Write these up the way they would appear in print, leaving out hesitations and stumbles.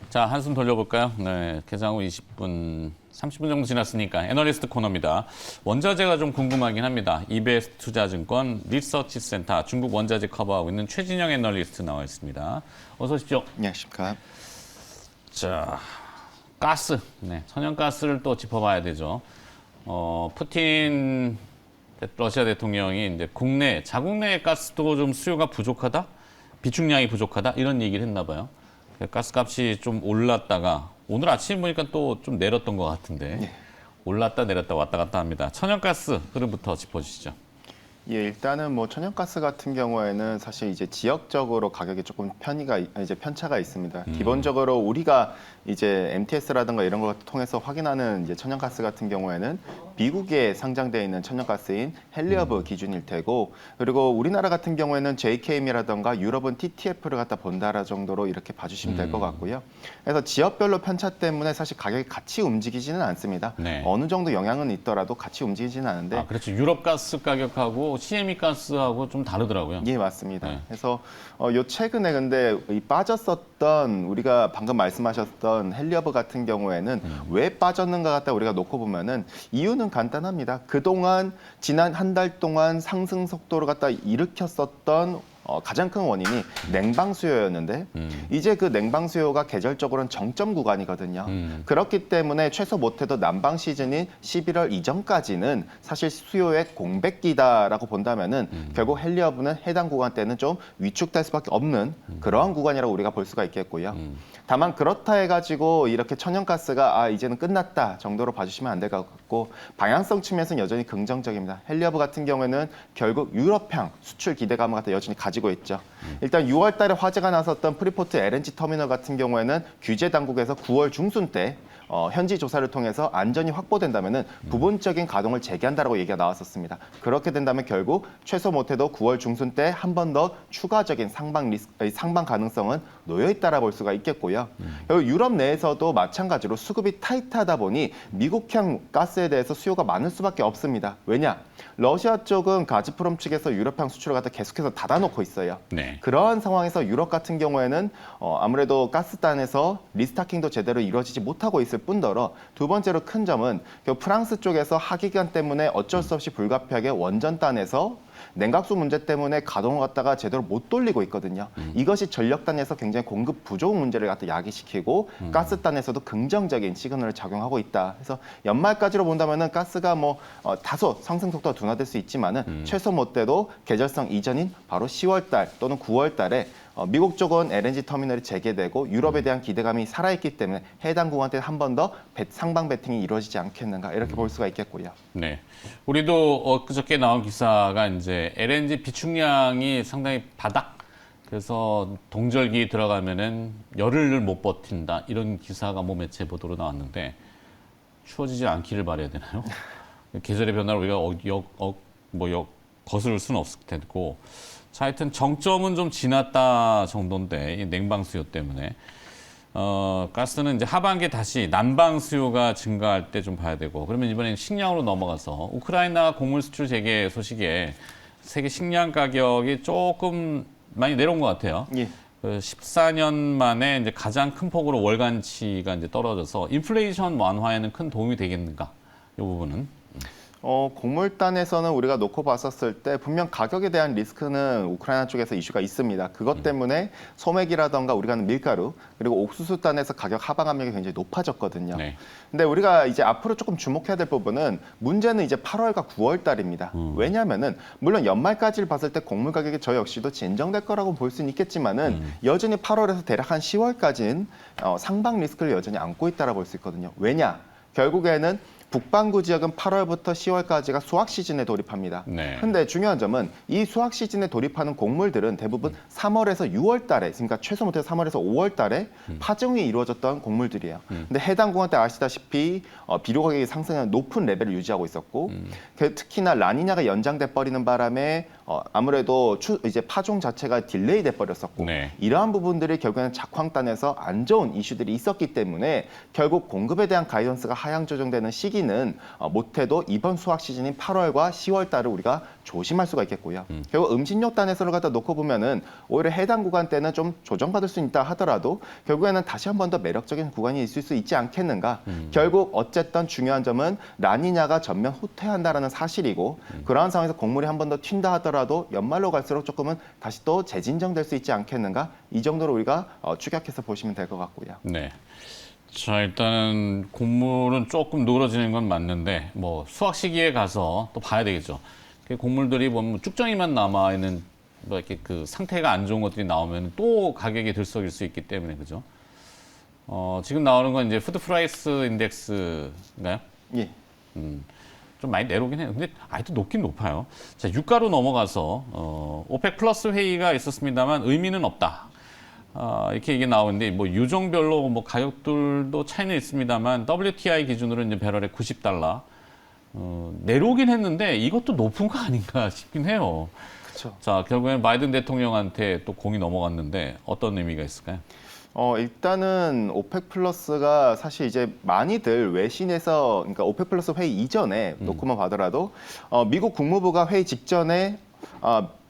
자, 한숨 돌려볼까요? 네, 개장 후 20분, 30분 정도 지났으니까 애널리스트 코너입니다. 원자재가 좀 궁금하긴 합니다. EBS 투자증권 리서치 센터 중국 원자재 커버하고 있는 최진영 애널리스트 나와 있습니다. 어서 오십시오. 안녕하십니까. 자, 가스. 네, 천연가스를 또 짚어봐야 되죠. 푸틴 러시아 대통령이 이제 자국 내 가스도 좀 수요가 부족하다? 비축량이 부족하다? 이런 얘기를 했나 봐요. 가스값이 좀 올랐다가 오늘 아침 보니까 또 좀 내렸던 것 같은데 올랐다 내렸다 왔다 갔다 합니다. 천연가스 흐름부터 짚어주시죠. 예, 일단은 뭐 천연가스 같은 경우에는 사실 이제 지역적으로 가격이 조금 편차가 있습니다. 기본적으로 우리가 이제 MTS라든가 이런 걸 통해서 확인하는 이제 천연가스 같은 경우에는 미국에 상장되어 있는 천연가스인 헨리허브 기준일 테고, 그리고 우리나라 같은 경우에는 JKM이라든가 유럽은 TTF를 갖다 본다라 정도로 이렇게 봐주시면 될 것 같고요. 그래서 지역별로 편차 때문에 사실 가격이 같이 움직이지는 않습니다. 네. 어느 정도 영향은 있더라도 같이 움직이지는 않은데. 아, 그렇죠. 유럽 가스 가격하고 CME 가스하고 좀 다르더라고요. 예, 맞습니다. 네. 그래서 요 최근에 근데 이 빠졌었던 우리가 방금 말씀하셨던 헨리허브 같은 경우에는 왜 빠졌는가 갖다 우리가 놓고 보면은 이유는 간단합니다. 그동안 지난 한 달 동안 상승 속도를 갖다 일으켰었던 가장 큰 원인이 냉방 수요였는데 이제 그 냉방 수요가 계절적으로는 정점 구간이거든요. 그렇기 때문에 최소 못해도 난방 시즌인 11월 이전까지는 사실 수요의 공백기다라고 본다면은 결국 헨리허브는 해당 구간 때는 좀 위축될 수밖에 없는 그러한 구간이라고 우리가 볼 수가 있겠고요. 다만 그렇다 해가지고 이렇게 천연가스가 이제는 끝났다 정도로 봐주시면 안 될 것 같고, 방향성 측면에서는 여전히 긍정적입니다. 헨리허브 같은 경우에는 결국 유럽향 수출 기대감을 갖다 여전히 가지고 있죠. 일단 6월 달에 화재가 났었던 프리포트 LNG 터미널 같은 경우에는 규제 당국에서 9월 중순 때 현지 조사를 통해서 안전이 확보된다면은 부분적인 가동을 재개한다라고 얘기가 나왔었습니다. 그렇게 된다면 결국 최소 못해도 9월 중순 때 한 번 더 추가적인 상방 가능성은 놓여 있다라 볼 수가 있겠고요. 그리고 유럽 내에서도 마찬가지로 수급이 타이트하다 보니 미국향 가스에 대해서 수요가 많을 수밖에 없습니다. 왜냐? 러시아 쪽은 가즈프롬 측에서 유럽향 수출을 갖다 계속해서 닫아놓고 있어요. 네. 그러한 상황에서 유럽 같은 경우에는 아무래도 가스단에서 리스타킹도 제대로 이루어지지 못하고 있을 뿐더러, 두 번째로 큰 점은 프랑스 쪽에서 하기관 때문에 어쩔 수 없이 불가피하게 원전단에서 냉각수 문제 때문에 가동을 갖다가 제대로 못 돌리고 있거든요. 이것이 전력단에서 굉장히 공급 부족 문제를 갖다 야기시키고 가스단에서도 긍정적인 시그널을 작용하고 있다. 그래서 연말까지로 본다면은 가스가 다소 상승 속도가 둔화될 수 있지만은 최소 못돼도 계절성 이전인 바로 10월 달 또는 9월 달에 미국 쪽은 LNG 터미널이 재개되고 유럽에 대한 기대감이 살아있기 때문에 해당 구간 때 한 번 더 상방 배팅이 이루어지지 않겠는가, 이렇게 볼 수가 있겠고요. 네. 우리도 그저께 나온 기사가 이제 LNG 비축량이 상당히 바닥. 그래서 동절기 들어가면은 열흘을 못 버틴다. 이런 기사가 매체 보도로 나왔는데 추워지지 않기를 바라야 되나요? 계절의 변화를 우리가 거스를 수는 없을 테고. 자, 하여튼 정점은 좀 지났다 정도인데 이 냉방 수요 때문에 가스는 이제 하반기에 다시 난방 수요가 증가할 때 좀 봐야 되고, 그러면 이번엔 식량으로 넘어가서 우크라이나 곡물 수출 재개 소식에 세계 식량 가격이 조금 많이 내려온 것 같아요. 예. 14년 만에 이제 가장 큰 폭으로 월간치가 이제 떨어져서 인플레이션 완화에는 큰 도움이 되겠는가? 이 부분은. 곡물단에서는 우리가 놓고 봤었을 때 분명 가격에 대한 리스크는 우크라이나 쪽에서 이슈가 있습니다. 그것 때문에 소맥이라던가 우리가 하는 밀가루, 그리고 옥수수단에서 가격 하방 압력이 굉장히 높아졌거든요. 네. 근데 우리가 이제 앞으로 조금 주목해야 될 부분은, 문제는 이제 8월과 9월 달입니다. 왜냐하면은 물론 연말까지를 봤을 때 곡물 가격이 저 역시도 진정될 거라고 볼 수는 있겠지만은 여전히 8월에서 대략 한 10월까지는 상방 리스크를 여전히 안고 있다라 볼 수 있거든요. 왜냐? 결국에는 북반구 지역은 8월부터 10월까지가 수확 시즌에 돌입합니다. 네. 근데 중요한 점은 이 수확 시즌에 돌입하는 곡물들은 대부분 3월에서 6월 달에, 그러니까 최소 못해도 3월에서 5월 달에 파종이 이루어졌던 곡물들이에요. 근데 해당 구간 때 아시다시피 비료 가격이 상승하는 높은 레벨을 유지하고 있었고, 특히나 라니냐가 연장돼 버리는 바람에 아무래도 이제 파종 자체가 딜레이 돼 버렸었고 네. 이러한 부분들이 결국에는 작황단에서 안 좋은 이슈들이 있었기 때문에 결국 공급에 대한 가이던스가 하향 조정되는 시기는 못해도 이번 수확 시즌인 8월과 10월 달을 우리가 조심할 수가 있겠고요. 결국 음식료 단에서를 갖다 놓고 보면은 오히려 해당 구간 때는 좀 조정받을 수 있다 하더라도 결국에는 다시 한 번 더 매력적인 구간이 있을 수 있지 않겠는가. 결국 어쨌든 중요한 점은 라니냐가 전면 후퇴한다라는 사실이고 그러한 상황에서 곡물이 한 번 더 튄다 하더라도 연말로 갈수록 조금은 다시 또 재진정될 수 있지 않겠는가. 이 정도로 우리가 추격해서 보시면 될 것 같고요. 네. 자, 일단은 곡물은 조금 누그러지는 건 맞는데 뭐 수확 시기에 가서 또 봐야 되겠죠. 그 곡물들이 보면 쭉정이만 남아 있는 뭐 이렇게 그 상태가 안 좋은 것들이 나오면 또 가격이 들썩일 수 있기 때문에 그죠. 지금 나오는 건 이제 푸드 프라이스 인덱스인가요? 예. 좀 많이 내려오긴 해요. 근데 아직도 높긴 높아요. 자, 유가로 넘어가서 오펙 플러스 회의가 있었습니다만 의미는 없다. 이렇게 이게 나오는데 뭐 유종별로 뭐 가격들도 차이는 있습니다만 WTI 기준으로 이제 배럴에 $90 내려오긴 했는데 이것도 높은 거 아닌가 싶긴 해요. 그렇죠. 자, 결국엔 바이든 대통령한테 또 공이 넘어갔는데 어떤 의미가 있을까요? 일단은 오펙 플러스가 사실 이제 많이들 외신에서 그러니까 오펙 플러스 회의 이전에 놓고만 봐더라도 미국 국무부가 회의 직전에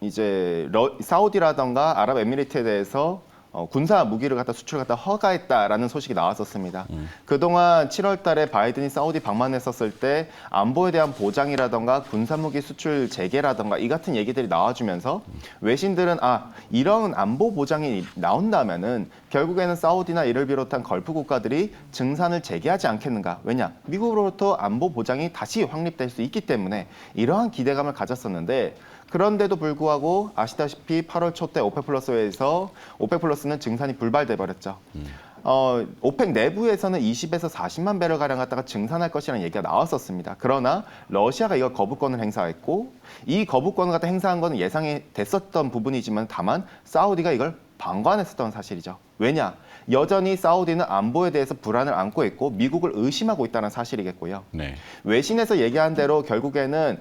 이제 사우디라던가 아랍에미리트에 대해서 군사 무기를 갖다 수출을 갖다 허가했다라는 소식이 나왔었습니다. 그동안 7월 달에 바이든이 사우디 방문했었을 때 안보에 대한 보장이라던가 군사 무기 수출 재개라던가 이 같은 얘기들이 나와주면서 외신들은 이런 안보 보장이 나온다면은 결국에는 사우디나 이를 비롯한 걸프 국가들이 증산을 재개하지 않겠는가. 왜냐? 미국으로부터 안보 보장이 다시 확립될 수 있기 때문에 이러한 기대감을 가졌었는데 그런데도 불구하고 아시다시피 8월 초 때 오펙 플러스에서 오펙 플러스는 증산이 불발돼 버렸죠. 오펙 내부에서는 20에서 40만 배럴 가량 갖다가 증산할 것이라는 얘기가 나왔었습니다. 그러나 러시아가 이걸 거부권을 행사했고 이 거부권을 갖다 행사한 것은 예상이 됐었던 부분이지만 다만 사우디가 이걸 방관했었던 사실이죠. 왜냐? 여전히 사우디는 안보에 대해서 불안을 안고 있고 미국을 의심하고 있다는 사실이겠고요. 네. 외신에서 얘기한 대로 결국에는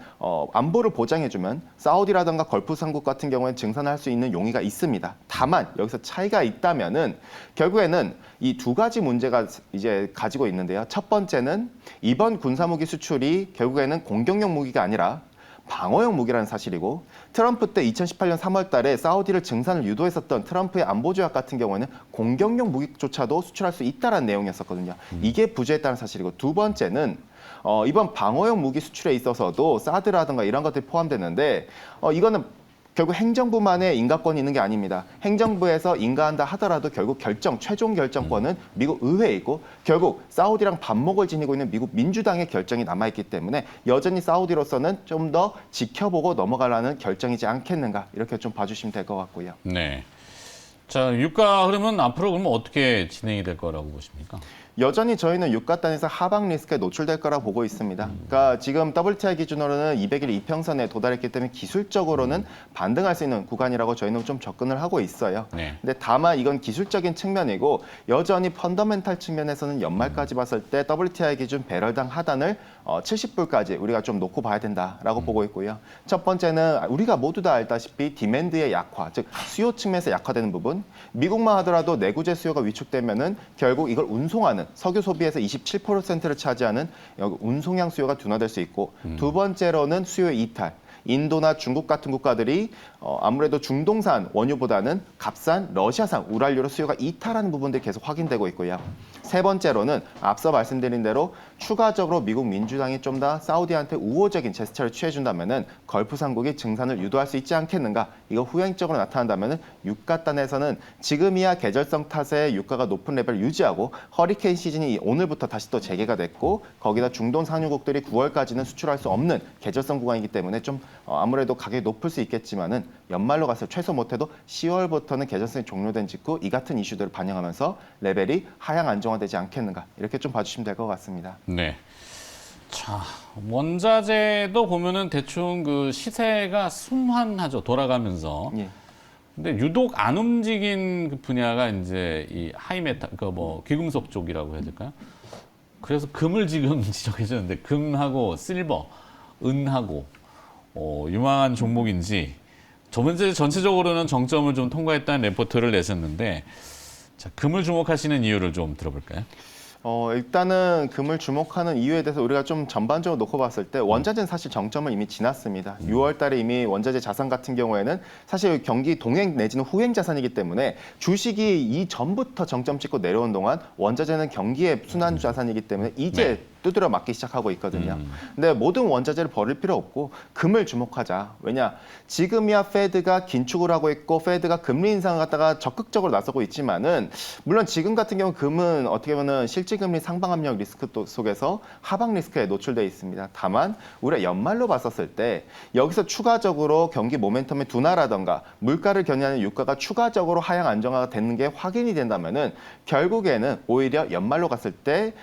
안보를 보장해주면 사우디라든가 걸프 삼국 같은 경우에는 증산할 수 있는 용의가 있습니다. 다만 여기서 차이가 있다면은 결국에는 이 두 가지 문제가 이제 가지고 있는데요. 첫 번째는 이번 군사무기 수출이 결국에는 공격용 무기가 아니라 방어용 무기라는 사실이고 트럼프 때 2018년 3월 달에 사우디를 증산을 유도했었던 트럼프의 안보조약 같은 경우에는 공격용 무기조차도 수출할 수 있다는 내용이었었거든요. 이게 부재했다는 사실이고 두 번째는 이번 방어용 무기 수출에 있어서도 사드라든가 이런 것들이 포함되는데 이거는 결국 행정부만의 인가권이 있는 게 아닙니다. 행정부에서 인가한다 하더라도 결국 최종 결정권은 미국 의회에 있고 결국 사우디랑 반목을 지니고 있는 미국 민주당의 결정이 남아있기 때문에 여전히 사우디로서는 좀 더 지켜보고 넘어가라는 결정이지 않겠는가 이렇게 좀 봐주시면 될 것 같고요. 네. 자, 유가 흐름은 앞으로 그러면 어떻게 진행이 될 거라고 보십니까? 여전히 저희는 유가단에서 하방 리스크에 노출될 거라고 보고 있습니다. 그러니까 지금 WTI 기준으로는 200일 이평선에 도달했기 때문에 기술적으로는 반등할 수 있는 구간이라고 저희는 좀 접근을 하고 있어요. 네. 근데 다만 이건 기술적인 측면이고 여전히 펀더멘탈 측면에서는 연말까지 봤을 때 WTI 기준 배럴당 하단을 70불까지 우리가 좀 놓고 봐야 된다라고 보고 있고요. 첫 번째는 우리가 모두 다 알다시피 디맨드의 약화, 즉 수요 측면에서 약화되는 부분. 미국만 하더라도 내구재 수요가 위축되면은 결국 이걸 운송하는 석유 소비에서 27%를 차지하는 운송량 수요가 둔화될 수 있고 두 번째로는 수요의 이탈. 인도나 중국 같은 국가들이 아무래도 중동산 원유보다는 값싼 러시아산 우랄유로 수요가 이탈하는 부분들이 계속 확인되고 있고요. 세 번째로는 앞서 말씀드린 대로 추가적으로 미국 민주당이 좀 더 사우디한테 우호적인 제스처를 취해준다면은 걸프산국이 증산을 유도할 수 있지 않겠는가. 이거 후행적으로 나타난다면은 유가단에서는 지금이야 계절성 탓에 유가가 높은 레벨을 유지하고 허리케인 시즌이 오늘부터 다시 또 재개가 됐고 거기다 중동 산유국들이 9월까지는 수출할 수 없는 계절성 구간이기 때문에 좀 아무래도 가격이 높을 수 있겠지만은 연말로 가서 최소 못해도 10월부터는 계절성이 종료된 직후 이 같은 이슈들을 반영하면서 레벨이 하향 안정화되지 않겠는가 이렇게 좀 봐주시면 될 것 같습니다. 네. 자, 원자재도 보면은 대충 그 시세가 순환하죠. 돌아가면서. 예. 근데 유독 안 움직인 그 분야가 이제 이 하이메탈, 그 뭐 귀금속 쪽이라고 해야 될까요? 그래서 금을 지금 지적해줬는데 금하고 실버, 은하고 유망한 종목인지 저번 주에 전체적으로는 정점을 좀 통과했다는 레포트를 내셨는데 자, 금을 주목하시는 이유를 좀 들어볼까요? 일단은 금을 주목하는 이유에 대해서 우리가 좀 전반적으로 놓고 봤을 때 원자재는 사실 정점을 이미 지났습니다. 6월 달에 이미 원자재 자산 같은 경우에는 사실 경기 동행 내지는 후행 자산이기 때문에 주식이 이전부터 정점 찍고 내려온 동안 원자재는 경기의 순환 자산이기 때문에 이제 두드려 맞기 시작하고 있거든요. 근데 모든 원자재를 버릴 필요 없고 금을 주목하자. 왜냐? 지금이야 페드가 긴축을 하고 있고 페드가 금리 인상을 갖다가 적극적으로 나서고 있지만은 물론 지금 같은 경우 금은 어떻게 보면 실질금리 상방 압력 리스크 속에서 하방 리스크에 노출돼 있습니다. 다만 우리가 연말로 봤었을 때 여기서 추가적으로 경기 모멘텀의 둔화라던가 물가를 견인하는 유가가 추가적으로 하향 안정화가 되는 게 확인이 된다면은 결국에는 오히려 연말로 갔을 때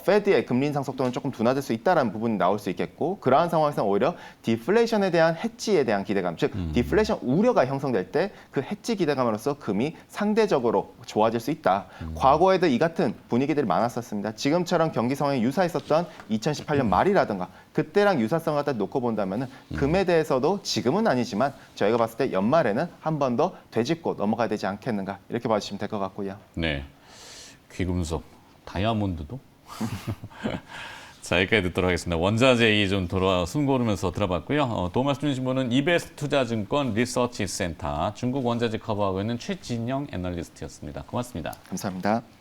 페드의 금리 인상 속도는 조금 둔화될 수 있다는 부분이 나올 수 있겠고 그러한 상황에서 오히려 디플레이션에 대한 해지에 대한 기대감, 즉 디플레이션 우려가 형성될 때 그 해지 기대감으로써 금이 상대적으로 좋아질 수 있다. 과거에도 이 같은 분위기들이 많았었습니다. 지금처럼 경기 상황이 유사했었던 2018년 말이라든가 그때랑 유사성을 갖다 놓고 본다면 금에 대해서도 지금은 아니지만 저희가 봤을 때 연말에는 한 번 더 되짚고 넘어가야 되지 않겠는가 이렇게 봐주시면 될 것 같고요. 네, 귀금속, 다이아몬드도? 자, 여기까지 듣도록 하겠습니다. 원자재 얘기 좀 숨 고르면서 들어봤고요. 도움 말씀 주신 분은 이베스트 투자증권 리서치 센터 중국 원자재 커버하고 있는 최진영 애널리스트였습니다. 고맙습니다. 감사합니다.